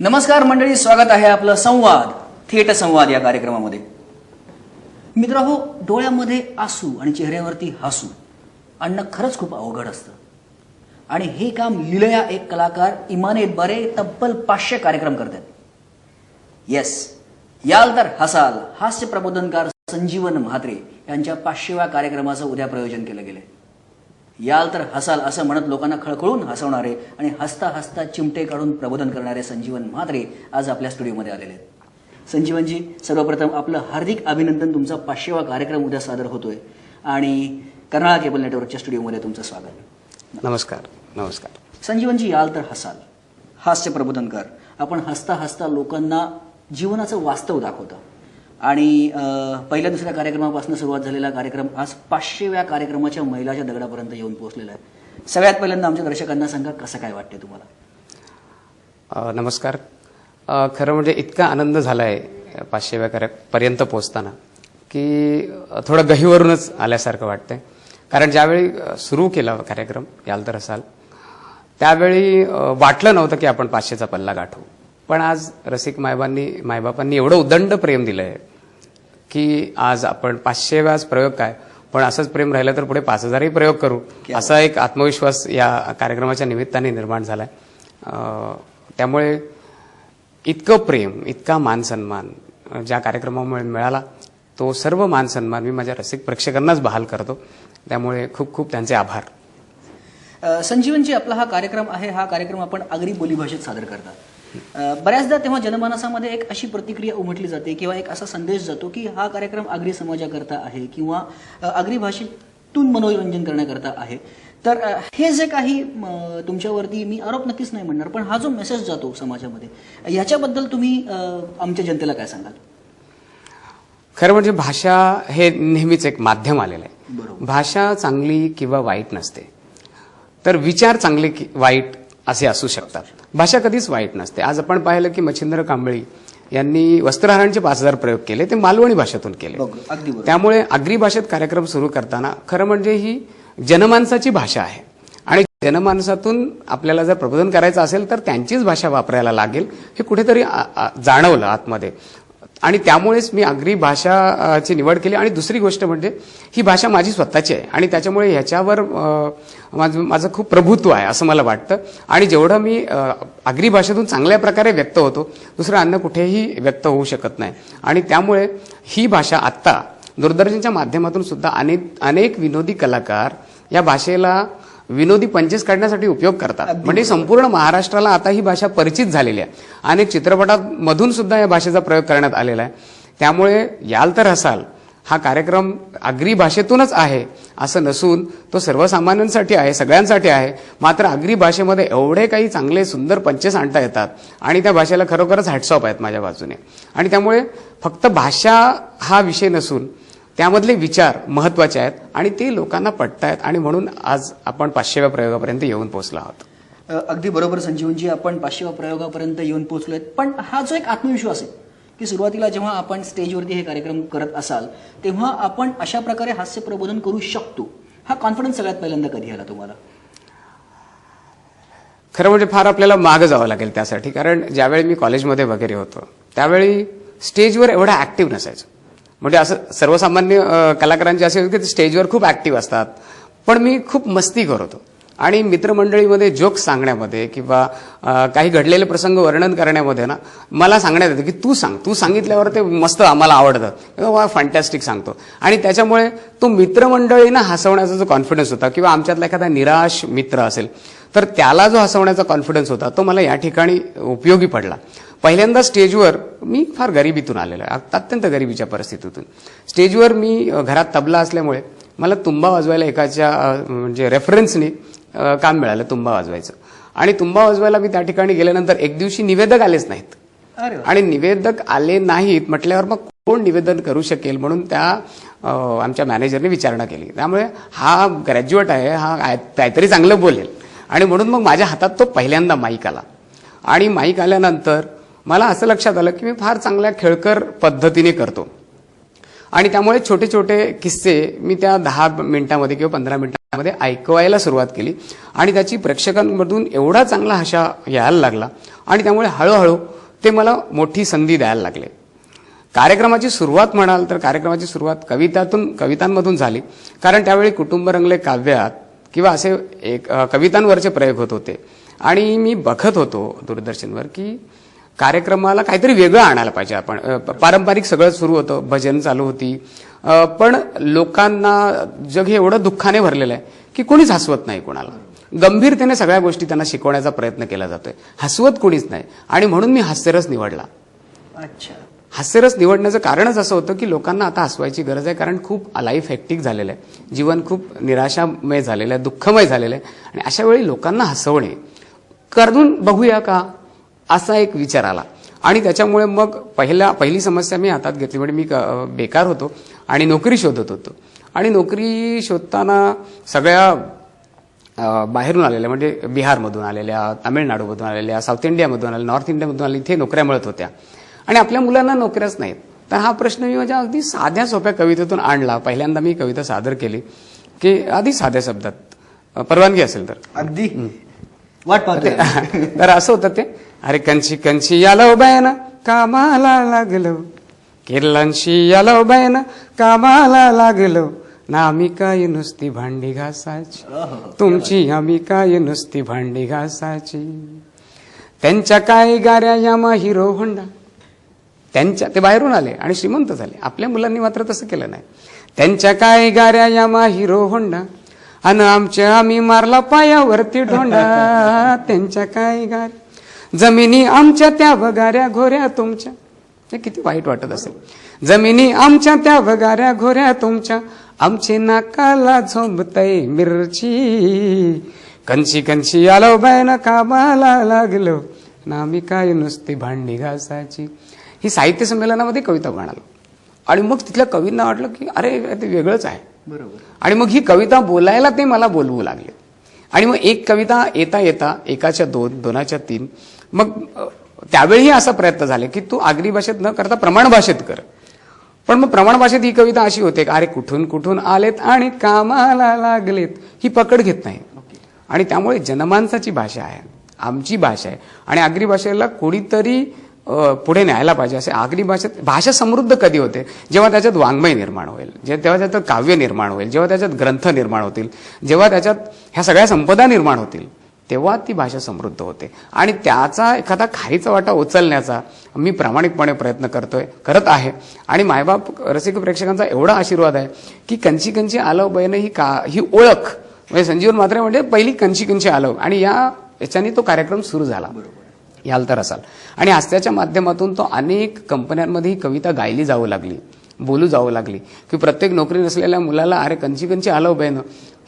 नमस्कार मंडळी, स्वागत आहे आपलं संवाद थेट संवाद या कार्यक्रमामध्ये. मित्रहो, डोळ्यामध्ये आसू आणि चेहऱ्यावरती हसू आणणं खरंच खूप अवघड असतं आणि हे काम लिलया एक कलाकार इमाने बरे तब्बल 500 कार्यक्रम करतात. येस, याल तर हसाल हास्य प्रबोधनकार संजीवन म्हात्रे यांच्या 500व्या कार्यक्रमाचं उद्या प्रयोजन केलं गेलंय. याल तर हसाल असं म्हणत लोकांना खळखळून हसवणारे आणि हसता हसता चिमटे काढून प्रबोधन करणारे संजीवन म्हात्रे आज आपल्या स्टुडिओमध्ये आलेले आहेत. संजीवनजी, सर्वप्रथम आपलं हार्दिक अभिनंदन. तुमचा 500वा कार्यक्रम उद्या सादर होतोय आणि कर्नाळा केबल नेटवर्कच्या स्टुडिओमध्ये तुमचं स्वागत. नमस्कार. नमस्कार संजीवनजी, याल तर हसाल हास्य प्रबोधनकार, आपण हसता हसता लोकांना जीवनाचं वास्तव दाखवता आणि पहिल्या दुसऱ्या कार्यक्रमापासून सुरुवात झालेला कार्यक्रम आज 500व्या कार्यक्रमाच्या मैलाच्या दगडापर्यंत येऊन पोहोचलेला आहे. सगळ्यात पहिल्यांदा आमच्या दर्शकांना सांगा, कसं काय वाटते तुम्हाला? नमस्कार. खरं म्हणजे इतका आनंद झालाय 500व्या पर्यंत पोहोचताना की थोडं गहिवरूनच आल्यासारखं वाटतंय. कारण ज्यावेळी सुरू केला कार्यक्रम याल तर हसाल त्यावेळी वाटलं नव्हतं की आपण 500चा पल्ला गाठू. पण आज रसिक मायबापांनी एवढं उदंड प्रेम दिलंय की आज आपण 500व्याच प्रयोग काय, पण असंच प्रेम राहिलं तर पुढे 5000ही प्रयोग करू, असा एक आत्मविश्वास या कार्यक्रमाच्या निमित्ताने निर्माण झालाय. त्यामुळे इतकं प्रेम, इतका मानसन्मान ज्या कार्यक्रमामुळे मिळाला तो सर्व मानसन्मान मी माझ्या रसिक प्रेक्षकांनाच बहाल करतो. त्यामुळे खूप खूप त्यांचे आभार. संजीवनजी, आपला हा कार्यक्रम आहे, हा कार्यक्रम आपण आगरी बोलीभाषेत सादर करता. बऱ्याचदा तेव्हा जनमानसामध्ये एक अशी प्रतिक्रिया उमटली जाते किंवा एक असा संदेश जातो की हा कार्यक्रम आगरी समाजाकरता आहे किंवा आगरी भाषेतून मनोरंजन करण्याकरता आहे. तर हे जे काही तुमच्यावरती मी आरोप नक्कीच नाही म्हणणार, पण हा जो मेसेज जातो समाजामध्ये, ह्याच्याबद्दल तुम्ही आमच्या जनतेला काय सांगाल? खरं म्हणजे भाषा हे नेहमीच एक माध्यम आलेलं आहे. बरोबर. भाषा चांगली किंवा वाईट नसते, तर विचार चांगले वाईट असे असू शकतात. भाषा कधीच वाईट नसते. आज आपण पाहिलं की मच्छिंद्र कांबळी यांनी वस्त्रहारांचे 5000 प्रयोग केले, ते मालवणी भाषेतून केले. त्यामुळे आगरी भाषेत कार्यक्रम सुरू करताना खरं म्हणजे ही जनमानसाची भाषा आहे आणि जनमानसातून आपल्याला जर प्रबोधन करायचं असेल तर त्यांचीच भाषा वापरायला लागेल हे कुठेतरी जाणवलं आतमध्ये आणि त्यामुळेच मी आगरी भाषाची निवड केली. आणि दुसरी गोष्ट म्हणजे ही भाषा माझी स्वतःची आहे आणि त्याच्यामुळे ह्याच्यावर माझं खूप प्रभुत्व आहे असं मला वाटतं. आणि जेवढं मी आगरी भाषेतून चांगल्या प्रकारे व्यक्त होतो दुसरं अन्य कुठेही व्यक्त होऊ शकत नाही. आणि त्यामुळे ही भाषा आत्ता दूरदर्शनच्या माध्यमातून सुद्धा अनेक विनोदी कलाकार या भाषेला विनोदी पंचेस काढण्यासाठी उपयोग करतात. म्हणजे संपूर्ण महाराष्ट्राला आता ही भाषा परिचित झालेली आहे. अनेक चित्रपटांमधून सुद्धा या भाषेचा प्रयोग करण्यात आलेला आहे. त्यामुळे याल तर हसाल हा कार्यक्रम आगरी भाषेतूनच आहे असं नसून तो सर्वसामान्यांसाठी आहे, सगळ्यांसाठी आहे. मात्र आगरी भाषेमध्ये एवढे काही चांगले सुंदर पंचेस आणता येतात आणि त्या भाषेला खरोखरच हॅट्स ऑफ आहेत माझ्या बाजूने. आणि त्यामुळे फक्त भाषा हा विषय नसून त्यामधले विचार महत्वाचे आहेत आणि ते लोकांना पटतायत आणि म्हणून आज आपण 500व्या प्रयोगापर्यंत येऊन पोहोचलो आहोत. अगदी बरोबर संजीवनजी, आपण 500व्या प्रयोगापर्यंत येऊन पोहोचलोय. पण हा जो एक आत्मविश्वास आहे की सुरुवातीला जेव्हा आपण स्टेजवरती हे कार्यक्रम करत असाल तेव्हा आपण अशा प्रकारे हास्य प्रबोधन करू शकतो, हा कॉन्फिडन्स सगळ्यात पहिल्यांदा कधी आला तुम्हाला? खरं म्हणजे फार आपल्याला मागं जावं लागेल त्यासाठी. कारण ज्यावेळी मी कॉलेजमध्ये वगैरे होतो त्यावेळी स्टेजवर एवढा ऍक्टिव्ह नसायचं. म्हणजे असं सर्वसामान्य कलाकारांचे असे होते की ते स्टेजवर खूप ऍक्टिव्ह असतात, पण मी खूप मस्ती करतो आणि मित्रमंडळीमध्ये जोक्स सांगण्यामध्ये किंवा काही घडलेले प्रसंग वर्णन करण्यामध्ये ना मला सांगण्यात येतं की तू सांगितल्यावर ते मस्त आम्हाला आवडतं, फॅन्टॅस्टिक सांगतो. आणि त्याच्यामुळे तो मित्रमंडळींना हसवण्याचा जो कॉन्फिडन्स होता किंवा आमच्यातला एखादा निराश मित्र असेल तर त्याला जो हसवण्याचा कॉन्फिडन्स होता तो मला या ठिकाणी उपयोगी पडला. पहिल्यांदा स्टेजवर मी फार गरिबीतून आलेलो आहे, अत्यंत गरिबीच्या परिस्थितीतून. स्टेजवर मी घरात तबला असल्यामुळे मला तुंबा वाजवायला एकाच्या म्हणजे रेफरन्सनी काम मिळालं तुंबा वाजवायचं. आणि तुंबा वाजवायला मी त्या ठिकाणी गेल्यानंतर एक दिवशी निवेदक आलेच नाहीत आणि निवेदक आले नाहीत म्हटल्यावर मग कोण निवेदन करू शकेल म्हणून त्या आमच्या मॅनेजरने विचारणा केली. त्यामुळे हा ग्रॅज्युएट आहे, हा काहीतरी चांगलं बोलेल आणि म्हणून मग माझ्या हातात तो पहिल्यांदा माईक आला. आणि माईक आल्यानंतर मला असं लक्षात आलं की मी फार चांगल्या खेळकर पद्धतीने करतो आणि त्यामुळे छोटे छोटे किस्से मी त्या 10 मिनिटांमध्ये किंवा 15 मिनिटांमध्ये ऐकवायला सुरुवात केली आणि त्याची प्रेक्षकांमधून एवढा चांगला हशा यायला लागला आणि त्यामुळे हळूहळू ते मला मोठी संधी द्यायला लागले. कार्यक्रमाची सुरुवात म्हणाल तर कार्यक्रमाची सुरुवात कवितांमधून झाली, कारण त्यावेळी कुटुंब रंगले काव्यात किंवा असे एक कवितांवरचे प्रयोग होत होते आणि मी बघत होतो दूरदर्शनवर की कार्यक्रमाला काहीतरी वेगळं आणायला पाहिजे आपण. पारंपरिक सगळं सुरू होतं, भजन चालू होती, पण लोकांना जग हे एवढं दुःखाने भरलेलं आहे की कोणीच हसवत नाही कोणाला. गंभीरतेने सगळ्या गोष्टी त्यांना शिकवण्याचा प्रयत्न केला जातोय, हसवत कोणीच नाही. आणि म्हणून मी हास्यरस निवडला. अच्छा. हास्यरस निवडण्याचं कारणच असं होतं की लोकांना आता हसवायची गरज आहे, कारण खूप लाईफ हेक्टिक झालेलं आहे, जीवन खूप निराशामय झालेलं आहे, दुःखमय झालेलं आहे. आणि अशा वेळी लोकांना हसवणे करून बघूया का, असा एक विचार आला. आणि त्याच्यामुळे मग पहिली समस्या मी हातात घेतली. म्हणजे मी बेकार होतो आणि नोकरी शोधत होतो. आणि नोकरी शोधताना सगळ्या बाहेरून आलेल्या, म्हणजे बिहारमधून आलेल्या, तामिळनाडूमधून आलेल्या, साऊथ इंडियामधून आलेल्या, नॉर्थ इंडियामधून आलेल्या, इथे नोकऱ्या मिळत होत्या आणि आपल्या मुलांना नोकऱ्याच नाहीत. तर हा प्रश्न मी माझ्या अगदी साध्या सोप्या कवितेतून आणला. पहिल्यांदा मी कविता सादर केली की आधी साध्या शब्दात, परवानगी असेल तर. अगदी वाट पाहते. तर असं होतं ते, अरे कंची कंची यालव बॅन कामाला लागलो, किर्लांशी यालव बॅन कामाला लागलो, ना आम्ही काय नुसती भांडी घासायची, तुमची आम्ही काय नुसती भांडी घासायची. त्यांच्या काय गाऱ्या यामा हिरो होंडा, त्यांच्या, ते बाहेरून आले आणि श्रीमंत झाले. आपल्या मुलांनी मात्र तसं केलं नाही. त्यांच्या काय गाऱ्या यामा हिरो होंडा, अन आमच्या आम्ही मारला पायावरती ढोंडा. त्यांच्या काय गाऱ्या जमिनी आमच्या त्या वगाऱ्या घोऱ्या तुमच्या. हे किती वाईट वाटत असेल. जमिनी आमच्या त्या वगाऱ्या घोऱ्या तुमच्या, आमचे नाकाला झोंबतय मिरची. कंची कंची आलो बॅन कामाला लागलो, ना आम्ही काय नुसती भांडी घासायची. ही साहित्य संमेलनामध्ये कविता म्हणालो आणि मग तिथल्या कवींना वाटलं की अरे ते वेगळंच आहे. बरोबर. आणि मग ही कविता बोलायला ते मला बोलवू लागले. आणि मग एक कविता येता येता एकाच्या दोन, दोनाच्या तीन, मग त्यावेळी असा प्रयत्न झाले की तू आगरी भाषेत न करता प्रमाण भाषेत कर. पण मग प्रमाण भाषेत ही कविता अशी होते की अरे कुठून कुठून आलेत आणि कामाला लागलेत, ही पकड घेत नाही. आणि त्यामुळे जनमानसाची भाषा आहे, आमची भाषा आहे आणि आगरी भाषेला कोणीतरी पुढे न्यायला पाहिजे. असे आगरी भाषेत भाषा समृद्ध कधी होते, जेव्हा त्याच्यात वाङ्मय निर्माण होईल, तेव्हा त्याच्यात काव्य निर्माण होईल, जेव्हा त्याच्यात ग्रंथ निर्माण होतील, जेव्हा त्याच्यात ह्या सगळ्या संपदा निर्माण होतील, तेव्हा ती भाषा समृद्ध होते. आणि त्याचा एखादा खारीचा वाटा उचलण्याचा मी प्रामाणिकपणे प्रयत्न करत आहे. आणि मायबाप रसिक प्रेक्षकांचा एवढा आशीर्वाद आहे की कंची कंची आलव बयन ही ओळख, म्हणजे संजीवन म्हात्रे म्हणजे पहिली कंची कंची आलव, आणि याच्याने तो कार्यक्रम सुरू झाला. याल तर असाल. आणि हास्याच्या माध्यमातून तो अनेक कंपन्यांमध्ये ही कविता गायली जाऊ लागली, बोलू जाऊ लागली की प्रत्येक नोकरी नसलेल्या मुलाला अरे कंची कंची आलव बहिण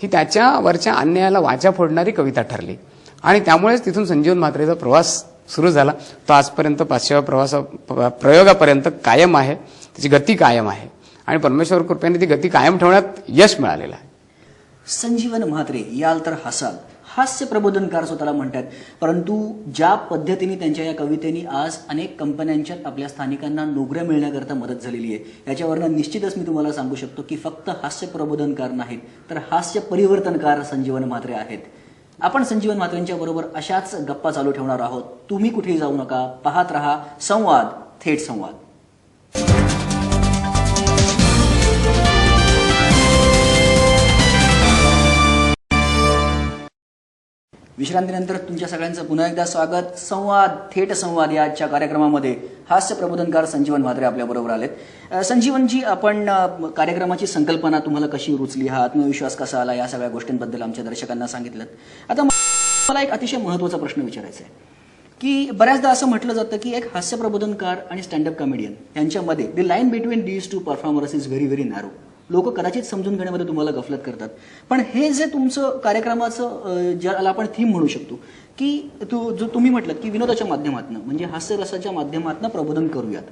ही त्याच्यावरच्या अन्यायाला वाचा फोडणारी कविता ठरली. आणि त्यामुळेच तिथून संजीवन म्हात्रेचा प्रवास सुरू झाला. तो आजपर्यंत 500व्या प्रयोगापर्यंत कायम आहे, त्याची गती कायम आहे आणि परमेश्वर कृपेने ती गती कायम ठेवण्यात यश मिळालेलं आहे. संजीवन म्हात्रे याल तर हसाल, हास्य प्रबोधनकार स्वतःला म्हणतात, परंतु ज्या पद्धतीने त्यांच्या या कवितेनी आज अनेक कंपन्यांच्यात आपल्या स्थानिकांना नोकऱ्या मिळण्याकरता मदत झालेली आहे, याच्यावरनं निश्चितच मी तुम्हाला सांगू शकतो की फक्त हास्य प्रबोधनकार नाहीत तर हास्य परिवर्तनकार संजीवन म्हात्रे आहेत. आपण संजीवन म्हात्रेंच्या बरोबर अशाच गप्पा चालू ठेवणार आहोत. तुम्ही कुठेही जाऊ नका, पाहत रहा संवाद, थेट संवाद. विश्रांतीनंतर तुमच्या सगळ्यांचं पुन्हा एकदा स्वागत. संवाद, थेट संवाद या आजच्या कार्यक्रमामध्ये हास्य प्रबोधनकार संजीवन म्हात्रे आपल्याबरोबर आलेत. संजीवनजी, आपण कार्यक्रमाची संकल्पना तुम्हाला कशी रुचली, हा आत्मविश्वास कसा आला, या सगळ्या गोष्टींबद्दल आमच्या दर्शकांना सांगितलं. आता मला एक अतिशय महत्त्वाचा प्रश्न विचारायचा आहे की बऱ्याचदा असं म्हटलं जातं की एक हास्य प्रबोधनकार आणि स्टँडअप कॉमेडियन यांच्यामध्ये the line between these two performers is very very narrow. लोक कदाचित समजून घेण्यामध्ये तुम्हाला गफलत करतात. पण हे जे तुमचं कार्यक्रमाचं ज्याला आपण थीम म्हणू शकतो की जो तुम्ही म्हटलं की विनोदाच्या माध्यमातून, म्हणजे हास्यरसाच्या माध्यमातून प्रबोधन करूयात,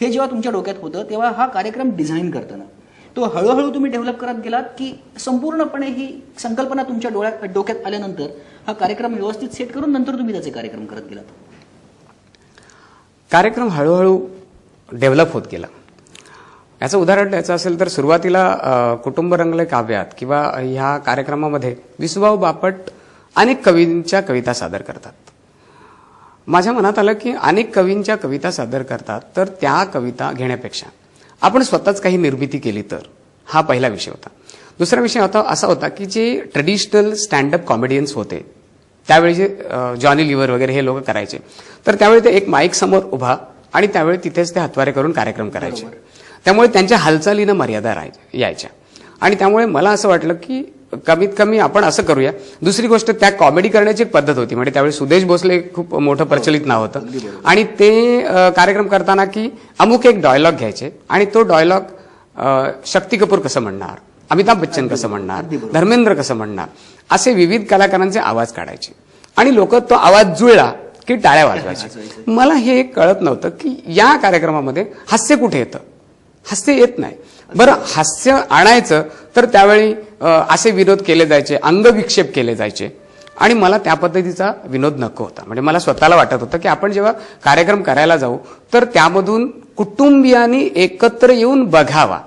हे जेव्हा तुमच्या डोक्यात होतं तेव्हा हा कार्यक्रम डिझाईन करताना तो हळूहळू तुम्ही डेव्हलप करत गेलात की संपूर्णपणे ही संकल्पना तुमच्या डोक्यात आल्यानंतर हा कार्यक्रम व्यवस्थित सेट करून नंतर तुम्ही त्याचे कार्यक्रम करत गेलात? कार्यक्रम हळूहळू डेव्हलप होत गेला. याचं उदाहरण द्यायचं असेल तर सुरुवातीला कुटुंब रंगले काव्यात किंवा ह्या कार्यक्रमामध्ये विसुभाऊ बापट अनेक कवींच्या कविता सादर करतात. माझ्या मनात आलं की अनेक कवींच्या कविता सादर करतात, तर त्या कविता घेण्यापेक्षा आपण स्वतःच काही निर्मिती केली तर, हा पहिला विषय होता. दुसरा विषय असा होता की जे ट्रेडिशनल स्टँडअप कॉमेडियन्स होते त्यावेळी, जे जॉनी लिव्हर वगैरे हे लोक करायचे, तर त्यावेळी ते एक माईक समोर उभा आणि त्यावेळी तिथेच ते हातवारे करून कार्यक्रम करायचे. त्यामुळे त्यांच्या हालचालीनं मर्यादा यायच्या. आणि त्यामुळे मला असं वाटलं की कमीत कमी आपण असं करूया. दुसरी गोष्ट, त्या कॉमेडी करण्याची एक पद्धत होती. म्हणजे त्यावेळी सुदेश भोसले खूप मोठं प्रचलित नाव होतं. आणि ते कार्यक्रम करताना की अमुक एक डायलॉग घ्यायचे आणि तो डायलॉग शक्ती कपूर कसं म्हणणार, अमिताभ बच्चन कसं म्हणणार, धर्मेंद्र कसं म्हणणार, असे विविध कलाकारांचे आवाज काढायचे आणि लोक तो आवाज जुळला की टाळ्या वाजवायचे. मला हे कळत नव्हतं की या कार्यक्रमामध्ये हास्य कुठे येतं. हास्य येत नाही. बरं, हास्य आणायचं तर त्यावेळी असे विनोद केले जायचे, अंगविक्षेप केले जायचे आणि मला त्या पद्धतीचा विनोद नको होता. म्हणजे मला स्वतःला वाटत होतं की आपण जेव्हा कार्यक्रम करायला जाऊ तर त्यामधून कुटुंबियांनी एकत्र येऊन बघावा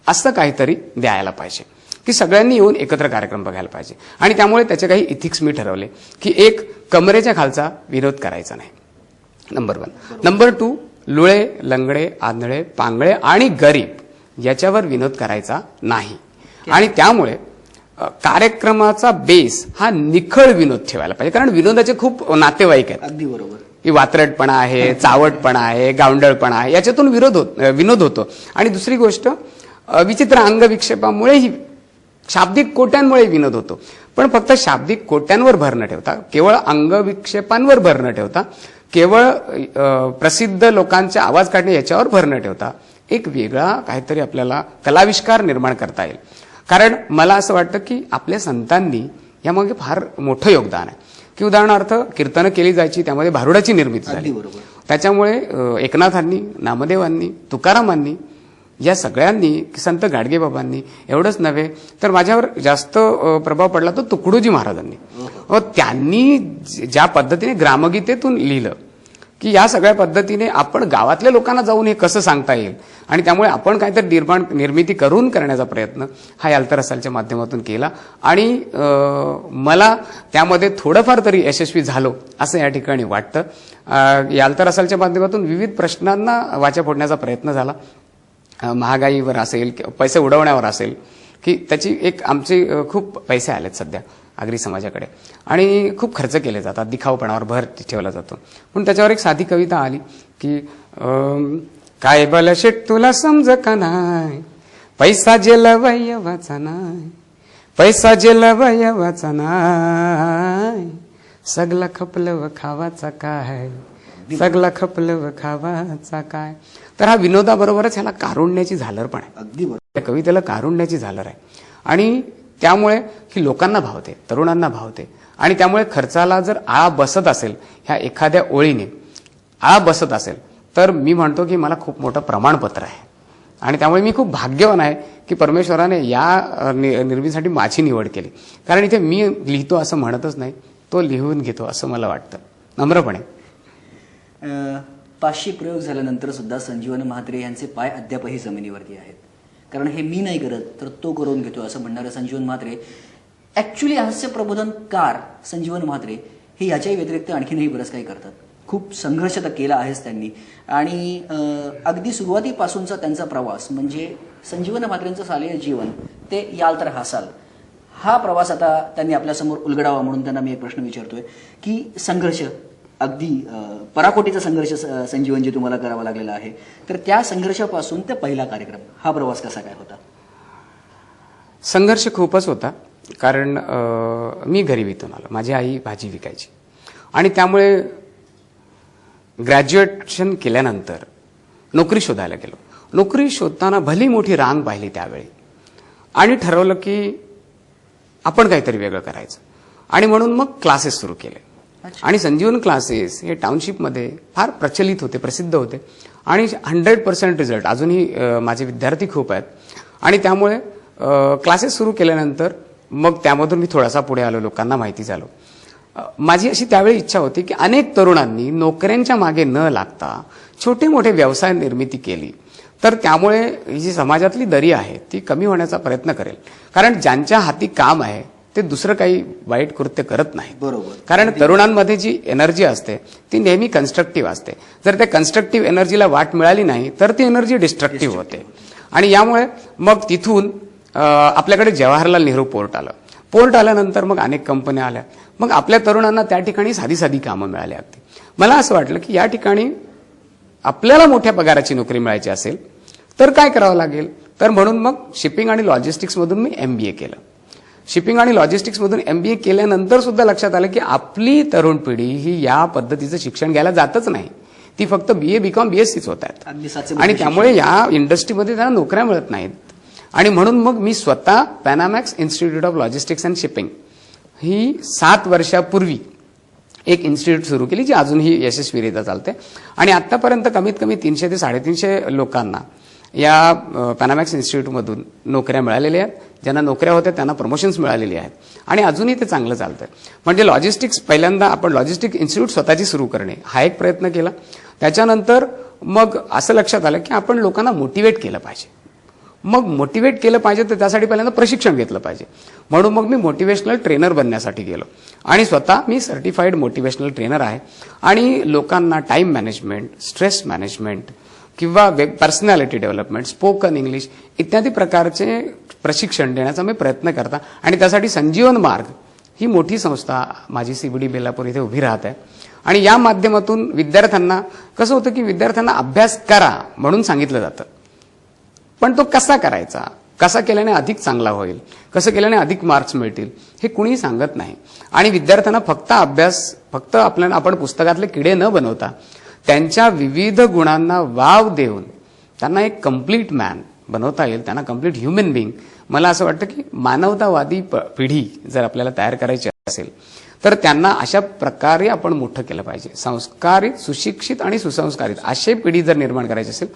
असं काहीतरी द्यायला पाहिजे, की सगळ्यांनी येऊन एकत्र कार्यक्रम बघायला पाहिजे. आणि त्यामुळे त्याचे काही इथिक्स मी ठरवले की एक, कमरेच्या खालचा विनोद करायचा नाही, नंबर 1. नंबर 2, लुळे, लंगडे, आंधळे, पांगळे आणि गरीब याच्यावर विनोद करायचा नाही. आणि त्यामुळे कार्यक्रमाचा बेस हा निखळ विनोद ठेवायला पाहिजे. कारण विनोदाचे खूप नातेवाईक आहेत. अगदी बरोबर. की वात्रटपणा आहे, चावटपणा आहे, गावंडळपणा आहे, याच्यातून विनोद होतो. आणि दुसरी गोष्ट, विचित्र अंगविक्षेपामुळेही, शाब्दिक कोट्यांमुळे विनोद होतो. पण फक्त शाब्दिक कोट्यांवर भर न ठेवता, केवळ अंगविक्षेपांवर भर न ठेवता, केवळ प्रसिद्ध लोकांचे आवाज काढणे याच्यावर भर न ठेवता, एक वेगळा काहीतरी आपल्याला कलाविष्कार निर्माण करता येईल. कारण मला असं वाटतं की आपल्या संतांनी यामागे फार मोठं योगदान आहे. की उदाहरणार्थ कीर्तनं केली जायची, त्यामध्ये भारुडाची निर्मिती झाली. त्याच्यामुळे एकनाथांनी, नामदेवांनी, तुकारामांनी, या सगळ्यांनी, संत गाडगेबाबांनी, एवढंच नव्हे तर माझ्यावर जास्त प्रभाव पडला तो तुकडोजी महाराजांनी. व त्यांनी ज्या पद्धतीने ग्रामगीतेतून लिहिलं की या सगळ्या पद्धतीने आपण गावातल्या लोकांना जाऊन हे कसं सांगता येईल, आणि त्यामुळे आपण काहीतरी निर्मिती करून करण्याचा प्रयत्न हा याल्ता रसालच्या माध्यमातून केला. आणि मला त्यामध्ये थोडंफार तरी यशस्वी झालो असं या ठिकाणी वाटतं. याल्ता रसालच्या माध्यमातून विविध प्रश्नांना वाचा फोडण्याचा प्रयत्न झाला. महागाईवर असेल, पैसे उडवण्यावर असेल, की त्याची एक, आमचे खूप पैसे आलेत सध्या आगरी समाजाकडे आणि खूप खर्च केले जातात, दिखाऊपणावर भर ठेवला जातो. पण त्याच्यावर एक साधी कविता आली की काय बल शेट तुला समज का नाही, पैसा जेलवयवाचा नाही, पैसा जेलवयवाचा नाही, सगला खपलव खावाचा काय, सगला खपलव खावाचा काय. तर हा विनोदाबरोबरच ह्याला कारुण्याची झालर पण आहे. अगदी बरोबर. त्या कवितेला कारुण्याची झालर आहे आणि त्यामुळे ही लोकांना भावते, तरुणांना भावते. आणि त्यामुळे खर्चाला जर आळा बसत असेल, ह्या एखाद्या ओळीने आळा बसत असेल, तर मी म्हणतो की मला खूप मोठं प्रमाणपत्र आहे. आणि त्यामुळे मी खूप भाग्यवान आहे की परमेश्वराने या निर्मितीसाठी माझी निवड केली. कारण इथे मी लिहितो असं म्हणतच नाही, तो लिहून घेतो असं मला वाटतं नम्रपणे. 500 प्रयोग झाल्यानंतर सुद्धा संजीवन म्हात्रे यांचे पाय अद्यापही जमिनीवरती आहेत. कारण हे मी नाही करत तर तो करून घेतो असं म्हणणारे संजीवन म्हात्रे ऍक्च्युली हास्य प्रबोधनकार संजीवन म्हात्रे हे याच्याही व्यतिरिक्त आणखीनही बरंच काही करतात. खूप संघर्ष तर केला आहेच त्यांनी. आणि अगदी सुरुवातीपासूनचा त्यांचा प्रवास म्हणजे संजीवन म्हात्रेंचं शालेय जीवन ते याल तर हसाल, हा प्रवास आता त्यांनी आपल्यासमोर उलगडावा म्हणून त्यांना मी एक प्रश्न विचारतोय की संघर्ष, अगदी पराकोटीचा संघर्ष संजीवनजी तुम्हाला करावा लागलेला आहे, तर त्या संघर्षापासून ते पहिला कार्यक्रम, हा प्रवास कसा काय होता? संघर्ष खूपच होता. कारण मी गरिबीतून आलो, माझी आई भाजी विकायची आणि त्यामुळे ग्रॅज्युएशन केल्यानंतर नोकरी शोधायला गेलो. नोकरी शोधताना भली मोठी रांग पाहिली त्यावेळी आणि ठरवलं की आपण काहीतरी वेगळं करायचं. आणि म्हणून मग क्लासेस सुरू केले. आणि संजीवन क्लासेस हे टाउनशिपमध्ये फार प्रचलित होते, प्रसिद्ध होते आणि 100% रिझल्ट. अजूनही माझे विद्यार्थी खूप आहेत. आणि त्यामुळे क्लासेस सुरू केल्यानंतर मग त्यामधून मी थोडासा पुढे आलो, लोकांना माहिती झालो. माझी अशी त्यावेळी इच्छा होती की अनेक तरुणांनी नोकऱ्यांच्या मागे न लागता छोटे मोठे व्यवसाय निर्मिती केली तर त्यामुळे ही जी समाजातली दरी आहे ती कमी होण्याचा प्रयत्न करेल. कारण ज्यांच्या हाती काम आहे ते दुसरं काही वाईट कृत्य करत नाहीत. बरोबर. कारण तरुणांमध्ये जी एनर्जी असते ती नेहमी कन्स्ट्रक्टिव्ह असते. जर त्या कन्स्ट्रक्टिव्ह एनर्जीला वाट मिळाली नाही तर ती एनर्जी डिस्ट्रक्टिव्ह होते. आणि यामुळे मग तिथून आपल्याकडे जवाहरलाल नेहरू पोर्ट आलं. पोर्ट आल्यानंतर मग अनेक कंपन्या आल्या. मग आपल्या तरुणांना त्या ठिकाणी साधी साधी कामं मिळाली. अगदी मला असं वाटलं की या ठिकाणी आपल्याला मोठ्या पगाराची नोकरी मिळायची असेल तर काय करावं लागेल. तर म्हणून मग शिपिंग आणि लॉजिस्टिक्समधून मी MBA केलं. शिपिंग आणि लॉजिस्टिक्समधून MBA केल्यानंतर सुद्धा लक्षात आलं की आपली तरुण पिढी ही या पद्धतीचं शिक्षण घ्यायला जातच नाही. ती फक्त BA BCom BSCच होत आहेत. अगदी सातशे आणि त्यामुळे या इंडस्ट्रीमध्ये त्यांना नोकऱ्या मिळत नाहीत. आणि म्हणून मग मी स्वतः Panamax institute of logistics and shipping ही 7 वर्षापूर्वी एक इन्स्टिट्यूट सुरू केली जी अजूनही यशस्वीरित्या चालते. आणि आतापर्यंत कमीत कमी 300 ते 350 लोकांना या पॅनामॅक्स इन्स्टिट्यूटमधून नोकऱ्या मिळालेल्या आहेत. ज्यांना नोकऱ्या होत्या त्यांना प्रमोशन्स मिळालेली आहेत. आणि अजूनही ते चांगलं चालतंय. म्हणजे लॉजिस्टिक्स पहिल्यांदा आपण लॉजिस्टिक इन्स्टिट्यूट स्वतःची सुरू करणे हा एक प्रयत्न केला. त्याच्यानंतर मग असं लक्षात आलं की आपण लोकांना मोटिवेट केलं पाहिजे. मग मोटिवेट केलं पाहिजे तर त्यासाठी पहिल्यांदा प्रशिक्षण घेतलं पाहिजे. म्हणून मग मी मोटिवेशनल ट्रेनर बनण्यासाठी गेलो. आणि स्वतः मी सर्टिफाईड मोटिवेशनल ट्रेनर आहे. आणि लोकांना टाईम मॅनेजमेंट, स्ट्रेस मॅनेजमेंट किंवा पर्सनॅलिटी डेव्हलपमेंट, स्पोकन इंग्लिश इत्यादी प्रकारचे प्रशिक्षण देण्याचा मी प्रयत्न करता. आणि त्यासाठी संजीवन मार्ग ही मोठी संस्था माझी CBD बेलापूर इथे उभी राहत आहे. आणि या माध्यमातून विद्यार्थ्यांना कसं होतं की विद्यार्थ्यांना अभ्यास करा म्हणून सांगितलं जातं. पण तो कसा करायचा, कसा केल्याने अधिक चांगला होईल, कसं केल्याने अधिक मार्क्स मिळतील हे कुणीही सांगत नाही. आणि विद्यार्थ्यांना फक्त अभ्यास, फक्त आपल्याला आपण पुस्तकातले किडे न बनवता त्यांच्या विविध गुणांना वाव देऊन त्यांना एक कंप्लीट मॅन बनवता येईल, त्यांना कंप्लीट ह्युमन बिईंग. मला असं वाटतं की मानवतावादी पिढी जर आपल्याला तयार करायची असेल तर त्यांना अशा प्रकारे आपण मोठं केलं पाहिजे. संस्कारित, सुशिक्षित आणि सुसंस्कारित अशी पिढी जर निर्माण करायची असेल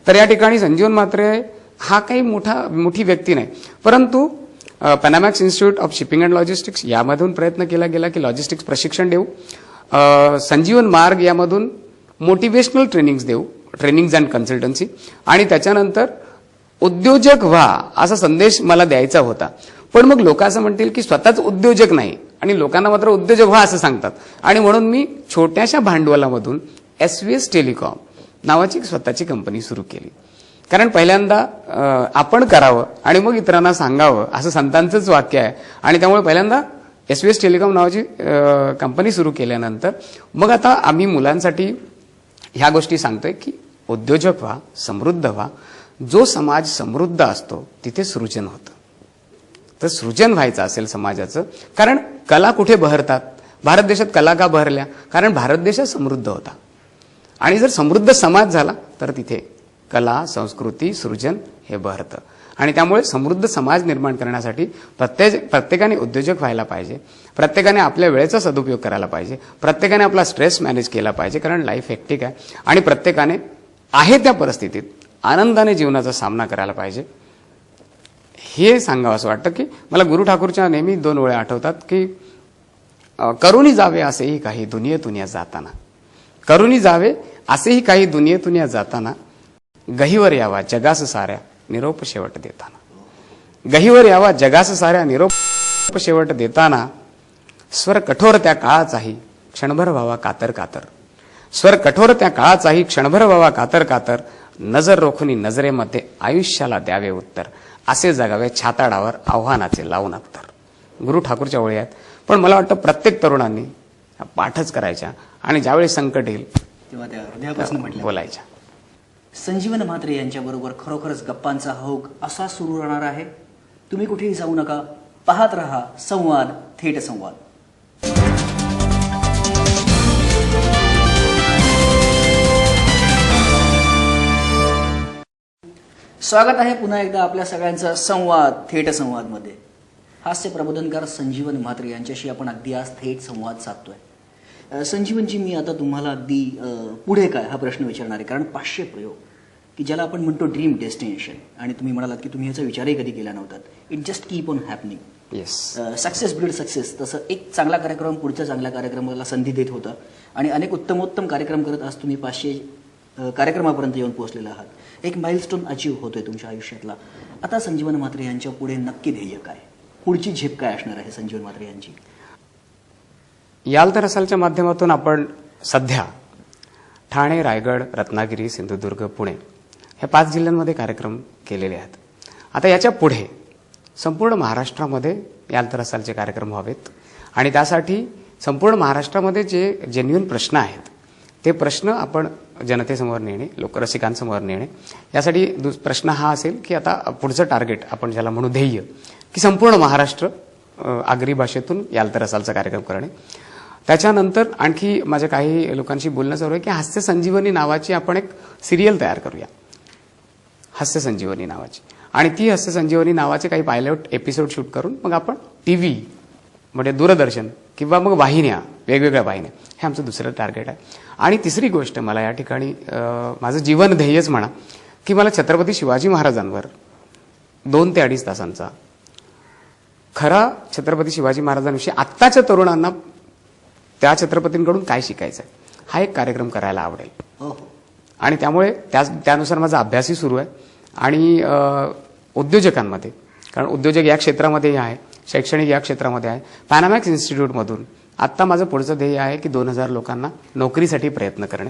तर या ठिकाणी संजीवन म्हात्रे हा काही मोठी व्यक्ती नाही, परंतु Panamax institute of shipping and logistics यामधून प्रयत्न केला गेला की लॉजिस्टिक्स प्रशिक्षण देऊ. संजीवन मार्ग यामधून मोटिवेशनल ट्रेनिंग्स देऊ, ट्रेनिंग्ज अँड कन्सल्टन्सी. आणि त्याच्यानंतर उद्योजक व्हा असा संदेश मला द्यायचा होता. पण मग लोक असं म्हणतील की स्वतःच उद्योजक नाही आणि लोकांना मात्र उद्योजक व्हा असं सांगतात. आणि म्हणून मी छोट्याशा भांडवलामधून SVS टेलिकॉम नावाची स्वतःची कंपनी सुरू केली. कारण पहिल्यांदा आपण करावं आणि मग इतरांना सांगावं असं संतांचंच वाक्य आहे. आणि त्यामुळे पहिल्यांदा SVS टेलिकॉम नावाची कंपनी सुरू केल्यानंतर मग आता आम्ही मुलांसाठी ह्या गोष्टी सांगतोय की उद्योजक व्हा, समृद्ध व्हा. जो समाज समृद्ध असतो तिथे सृजन होतं. तर सृजन व्हायचं असेल समाजाचं, कारण कला कुठे बहरतात, भारत देशात कला का बहरल्या, कारण भारत देश समृद्ध होता. आणि जर समृद्ध समाज झाला तर तिथे कला, संस्कृती, सृजन हे बहरतं. आणि त्यामुळे समृद्ध समाज निर्माण करण्यासाठी प्रत्येकाने उद्योजक व्हायला पाहिजे. प्रत्येकाने आपल्या वेळेचा सदुपयोग करायला पाहिजे. प्रत्येकाने आपला स्ट्रेस मॅनेज केला पाहिजे, कारण लाईफ हेक्टिक आहे. आणि प्रत्येकाने आहे त्या परिस्थितीत आनंदाने जीवनाचा सामना करायला पाहिजे. हे सांगावं असं वाटतं की मला गुरु ठाकूरच्या नेहमी 2 वेळा आठवतात की करुणी जावे असेही काही दुनियेतून या जाताना, करुणी जावे असेही काही दुनियेतून या जाताना, गहीवर यावा जगास साऱ्या निरोप शेवट देताना. गहीवर यावा जगास साऱ्या निरोप शेवट देताना, स्वर कठोर त्या काळाचाही क्षणभर व्हावा कातर कातर. स्वर कठोर त्या काळाचाही क्षणभर व्हावा कातर कातर, नजर रोखुनी नजरेमध्ये आयुष्याला द्यावे उत्तर, असे जगावे छाताडावर आव्हानाचे लावून अत्तर. गुरु ठाकूरच्या ओळी आहेत. पण मला वाटतं प्रत्येक तरुणांनी पाठच करायच्या आणि ज्यावेळी संकट येईल तेव्हा त्या हृदयापासून म्हटलं बोलायच्या. संजीवन म्हात्रे यांच्याबरोबर खरोखरच गप्पांचा ओघ असा सुरू राहणार आहे. तुम्ही कुठेही जाऊ नका, पाहत रहा संवाद, थेट संवाद. स्वागत आहे पुन्हा एकदा आपल्या सगळ्यांचा संवाद, थेट संवादमध्ये. हास्य प्रबोधनकार संजीवन म्हात्रे यांच्याशी आपण अगदी आज थेट संवाद साधतोय. संजीवनजी, मी आता तुम्हाला अगदी पुढे काय हा प्रश्न विचारणार आहे, कारण 500 प्रयोग की ज्याला आपण म्हणतो ड्रीम डेस्टिनेशन, आणि तुम्ही म्हणालात की तुम्ही ह्याचा विचारही कधी केला नव्हता. It just keep on happening. Yes, success build success. तसं एक चांगला कार्यक्रम पुढच्या चांगल्या कार्यक्रमाला संधी देत होता आणि अनेक उत्तमोत्तम कार्यक्रम करत आज तुम्ही 500 कार्यक्रमापर्यंत येऊन पोहोचलेला आहात. एक माइलस्टोन अचीव्ह होतोय तुमच्या आयुष्यातला. आता संजीवन म्हात्रे यांच्या पुढे नक्की ध्येय काय? पुढची झेप काय असणार आहे संजीवन म्हात्रे यांची? याल तर असालच्या माध्यमातून आपण सध्या ठाणे, रायगड, रत्नागिरी, सिंधुदुर्ग, पुणे या 5 जिल्ह्यांमध्ये कार्यक्रम केलेले आहेत. आता याच्या पुढे संपूर्ण महाराष्ट्रामध्ये याल तर असालचे कार्यक्रम व्हावेत आणि त्यासाठी संपूर्ण महाराष्ट्रामध्ये जे जेन्युइन प्रश्न आहेत ते प्रश्न आपण जनतेसमोर नेणे, लोकरसिकांसमोर नेणे. यासाठी प्रश्न हा असेल की आता पुढचं टार्गेट आपण ज्याला म्हणू ध्येय, की संपूर्ण महाराष्ट्र आगरी भाषेतून याल तर असालचा कार्यक्रम करणे. त्याच्यानंतर आणखी माझ्या काही लोकांशी बोलणं चालू आहे की हास्य संजीवनी नावाची आपण एक सिरियल तयार करूया, हास्य संजीवनी नावाची. आणि ती हास्य संजीवनी नावाचे काही पायलट एपिसोड शूट करून मग आपण टीव्ही म्हणजे दूरदर्शन किंवा मग वाहिन्या, वेगवेगळ्या वाहिन्या, हे आमचं दुसरं टार्गेट आहे. आणि तिसरी गोष्ट मला या ठिकाणी माझं जीवन ध्येयच म्हणा की मला छत्रपती शिवाजी महाराजांवर 2 ते 2.5 तासांचा खरा छत्रपती शिवाजी महाराजांविषयी आत्ताच्या तरुणांना त्या छत्रपतींकडून काय शिकायचं आहे हा एक कार्यक्रम करायला आवडेल. आणि त्यामुळे त्यानुसार माझा अभ्यासही सुरू आहे. आणि उद्योजकांमध्ये, कारण उद्योजक या क्षेत्रामध्ये आहे, शैक्षणिक या क्षेत्रामध्ये आहे, पॅनामॅक्स इन्स्टिट्यूटमधून आत्ता माझं पुढचं ध्येय आहे की 2000 लोकांना नोकरीसाठी प्रयत्न करणे.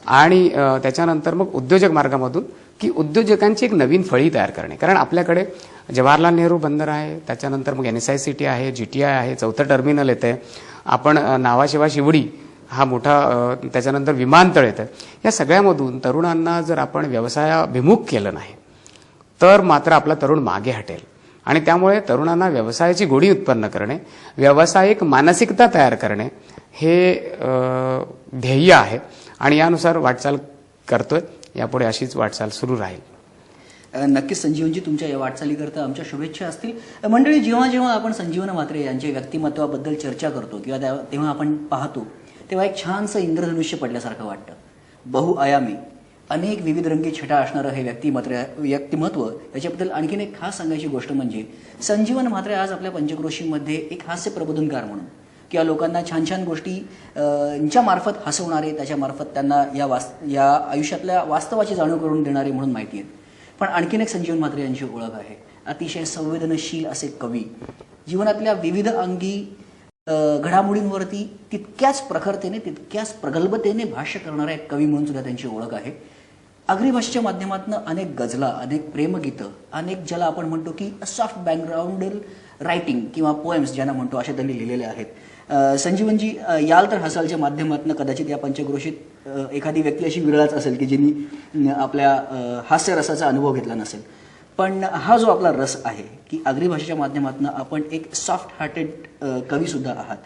आणि त्याच्यानंतर मग उद्योजक मार्गामधून की उद्योजकांची एक नवीन फळी तयार करणे. कारण आपल्याकडे जवाहरलाल नेहरू बंदर आहे, त्याच्यानंतर मग NSI सिटी आहे, GTI आहे, 4थं टर्मिनल येतं आहे, आपण नावाशिवा शिवडी हा मोठा, त्याच्यानंतर विमानतळ येतं. या सगळ्यामधून तरुणांना जर आपण व्यवसायाभिमुख केलं नाही तर मात्र आपला तरुण मागे हटेल. आणि त्यामुळे तरुणांना व्यवसायाची गोडी उत्पन्न करणे, व्यावसायिक मानसिकता तयार करणे हे ध्येय आहे. आणि यानुसार वाटचाल करतोय. यापुढे अशीच वाटचाल सुरू राहील. नक्कीच संजीवनजी, तुमच्या या वाटचालीकरता आमच्या शुभेच्छा असतील. मंडळी, जेव्हा जेव्हा आपण संजीवन म्हात्रे यांच्या व्यक्तिमत्वाबद्दल चर्चा करतो किंवा तेव्हा आपण पाहतो तेव्हा एक छानसं इंद्रधनुष्य पडल्यासारखं वाटतं. बहुआयामी, अनेक विविध रंगी छटा असणारं हे व्यक्तिमत्व. याच्याबद्दल आणखीन एक खास सांगायची गोष्ट म्हणजे संजीवन म्हात्रे आज आपल्या पंचक्रोशीमध्ये एक हास्य प्रबोधनकार म्हणून किंवा लोकांना छान छान गोष्टींच्या मार्फत हसवणारे, त्याच्यामार्फत त्यांना या आयुष्यातल्या वास्तवाची जाणीव करून देणारे म्हणून माहिती आहेत. पण आणखीन एक संजीवन म्हात्रे यांची ओळख आहे, अतिशय संवेदनशील असे कवी, जीवनातल्या विविध अंगी घडामोडींवरती तितक्याच प्रखरतेने, तितक्याच प्रगल्भतेने भाष्य करणारा एक कवी म्हणून सुद्धा त्यांची ओळख आहे. आगरी भाषेच्या माध्यमातून अनेक गझला, अनेक प्रेमगीतं, अनेक ज्याला आपण म्हणतो की सॉफ्ट बॅकग्राऊंडल रायटिंग किंवा पोएम्स ज्यांना म्हणतो अशा त्यांनी लिहिलेले आहेत. संजीवनजी, याल तर हसालच्या माध्यमातून कदाचित या पंचक्रोशीत एखादी व्यक्ती अशी विरळच असेल की जिनी आपल्या हास्यरसाचा अनुभव घेतला नसेल. पण हा जो आपला रस आहे की आगरी भाषेच्या माध्यमातून आपण एक सॉफ्ट हार्टेड कवीसुद्धा आहात.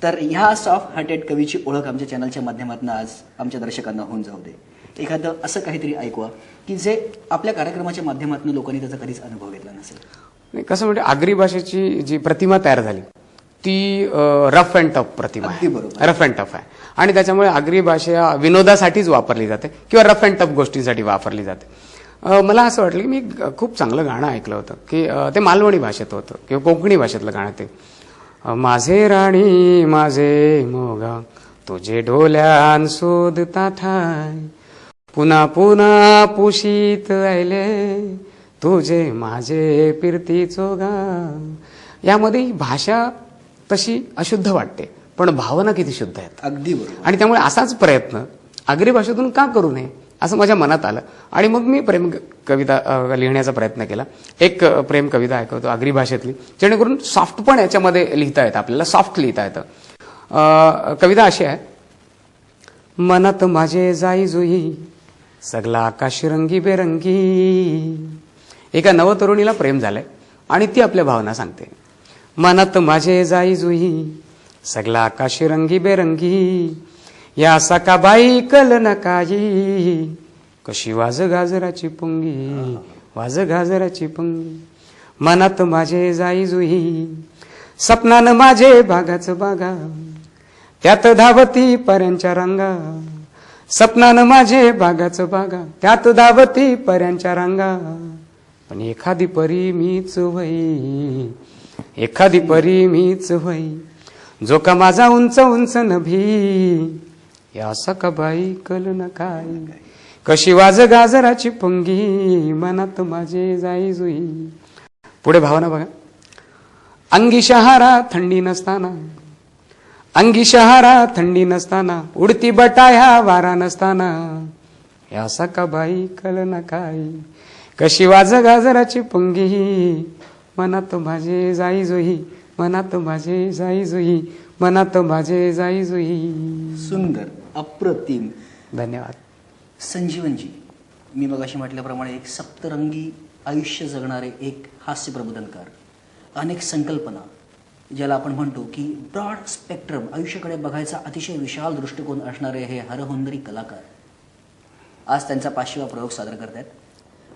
तर ह्या सॉफ्ट हार्टेड कवीची ओळख आमच्या चॅनलच्या माध्यमातून आज आमच्या दर्शकांना होऊन जाऊ दे. एखादं असं काहीतरी ऐकवा की जे आपल्या कार्यक्रमाच्या माध्यमातून लोकांनी त्याचा कधीच अनुभव घेतला नसेल. कसं म्हणजे आगरी भाषेची जी प्रतिमा तयार झाली ती रफ अँड टफ प्रतिमा आहे, रफ अँड टफ आहे. आणि त्याच्यामुळे आगरी भाषा विनोदासाठीच वापरली जाते किंवा रफ अँड टफ गोष्टींसाठी वापरली जाते. मला असं वाटलं की मी खूप चांगलं गाणं ऐकलं होतं की ते मालवणी भाषेत होतं किंवा कोकणी भाषेतलं गाणं ते, माझे राणी माझे मोगा तुझे डोल्यान शोधता ठाय, पुन्हा पुन्हा पुशीत आयले तुझे माझे फिरती चोगा. यामध्ये ही भाषा तशी अशुद्ध वाटते पण भावना किती शुद्ध आहेत. अगदी बरोबर. आणि त्यामुळे असाच प्रयत्न आगरी भाषेतून का करू नये असं माझ्या मनात आलं. आणि मग मी प्रेम कविता लिहिण्याचा प्रयत्न केला. एक प्रेम कविता ऐकवतो आगरी भाषेतली, जेणेकरून सॉफ्ट पण याच्यामध्ये लिहिता येतं, आपल्याला सॉफ्ट लिहिता येतं. कविता अशी आहे, मनात माझे जाई जुई सगळा आकाश रंगी बेरंगी. एका नवतरुणीला प्रेम झालंय आणि ती आपल्या भावना सांगते. मनात माझे जाई जुई सगळा आकाश रंगी बेरंगी, या सकाबाई कल नकाई, कशी वाज गाजराची पुंगी, वाज गाजराची पुंगी. मनात माझे जाई जुई सपनान माझे बागाचं बागा, त्यात धावती पर्यांच्या रांगा. सपनान माझे बागाचं बागा, त्यात धावती पर्यांच्या रांगा. पण एखादी परी मीच व्हई, एखादी परी मीच व्हई, जो का माझा उंच उंच नभी, या सकाबाई कल न काय, कशी वाज गाजराची पुंगी, मनात माझे जाई जुई. पुढे भावना बघा, अंगी शहारा थंडी नसताना, अंगी शहारा थंडी नसताना, उडती बटाया वारा नसताना, यासा का बाई कल न काही, कशी वाज गाजराची पुंगी, मनात माझे जाई जोही, मनात माझे जाई जोही, मनात माझे जाई जोही. सुंदर, अप्रतिम. धन्यवाद. संजीवनजी, मी मगाशी म्हटल्याप्रमाणे एक सप्तरंगी आयुष्य जगणारे एक हास्य प्रबोधनकार, अनेक संकल्पना, ज्याला आपण म्हणतो की ब्रॉड स्पेक्ट्रम, आयुष्याकडे बघायचा अतिशय विशाल दृष्टिकोन असणारे हे हरहुन्नरी कलाकार आज त्यांचा 500वा प्रयोग सादर करत आहेत.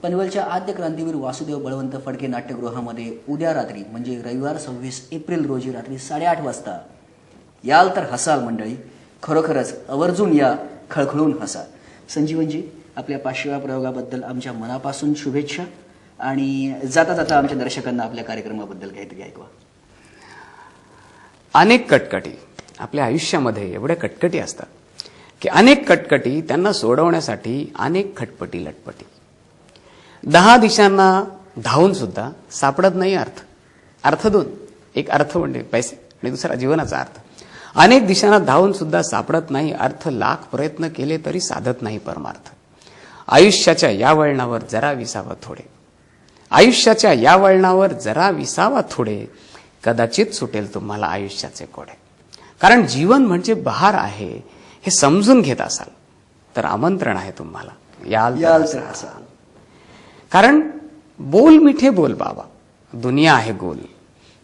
पनवेलच्या आद्य क्रांतीवीर वासुदेव बळवंत फडके नाट्यगृहामध्ये उद्या रात्री म्हणजे रविवार 26 एप्रिल रोजी रात्री 8:30 वाजता. याल तर हसाल मंडळी, खरोखरच आवर्जून या, खळखळून हसा. संजीवनजी, आपल्या 500व्या प्रयोगाबद्दल आमच्या मनापासून शुभेच्छा आणि जाता जाता आमच्या दर्शकांना आपल्या कार्यक्रमाबद्दल काहीतरी ऐकवा. अनेक कटकटी आपल्या आयुष्यामध्ये, एवढ्या कटकटी असतात की अनेक कटकटी त्यांना सोडवण्यासाठी अनेक खटपटी लटपटी. 10 दिशांना धावून सुद्धा सापडत नाही अर्थ. अर्थ दोन, एक अर्थ म्हणजे पैसे आणि दुसरा जीवनाचा अर्थ. अनेक दिशांना धावून सुद्धा सापडत नाही अर्थ, लाख प्रयत्न केले तरी साधत नाही परमार्थ. आयुष्याच्या या वळणावर जरा विसावा थोडे, आयुष्याच्या या वळणावर जरा विसावा थोडे, कदाचित सुटेल तुम्हाला आयुष्याचे कोडे. कारण जीवन म्हणजे बहार आहे हे समजून घेत असाल तर आमंत्रण आहे तुम्हाला, याल तर हसाल. कारण बोल मिठे बोल बाबा, दुनिया आहे गोल.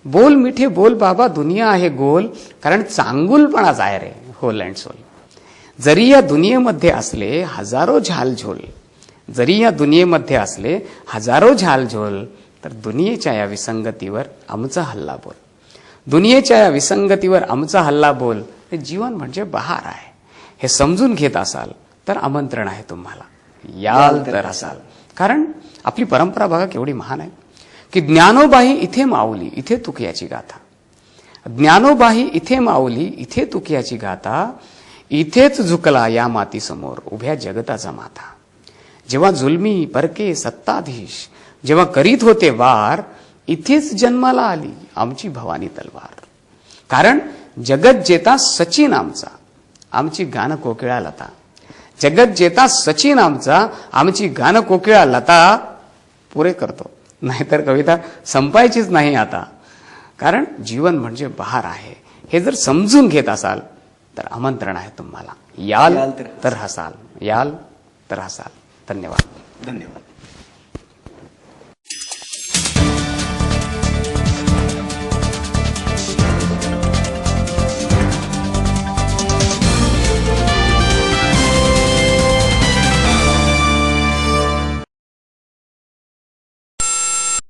बोल मिठे बोल बाबा, दुनिया आहे गोल. कारण चांगुलपणाच आहे रे होल अँड सोल. जरी या दुनियेमध्ये असले हजारो झालझोल, जरी या दुनियेमध्ये असले हजारो झालझोल, तर दुनियेच्या या विसंगतीवर आमचा हल्ला बोल. दुनियेच्या या विसंगतीवर आमचा हल्ला बोल. हे जीवन म्हणजे बहार आहे हे समजून घेत असाल तर आमंत्रण आहे तुम्हाला, याल तर हसाल. कारण आपली परंपरा बघा केवढी महान आहे की ज्ञानोबाही इथे माऊली, इथे तुकयाची गाथा. ज्ञानोबाही इथे माऊली, इथे तुकयाची गाथा. इथेच झुकला या मातीसमोर उभ्या जगताचा माथा. जेव्हा जुलमी परके सत्ताधीश जेव्हा करीत होते वार, इथेच जन्माला आली आमची भवानी तलवार. कारण जगत जेता सचिन आमचा, आमची गान कोकिळा लता. जगत जेता सचिन आमचा, आमची गान कोकिळा लता. पुरे करतो, नाहीतर कविता संपायचीच नाही आता. कारण जीवन म्हणजे बहार आहे हे जर समजून घेत असाल तर आमंत्रण आहे तुम्हाला, याल तर हसाल, याल तर हसाल. धन्यवाद. धन्यवाद.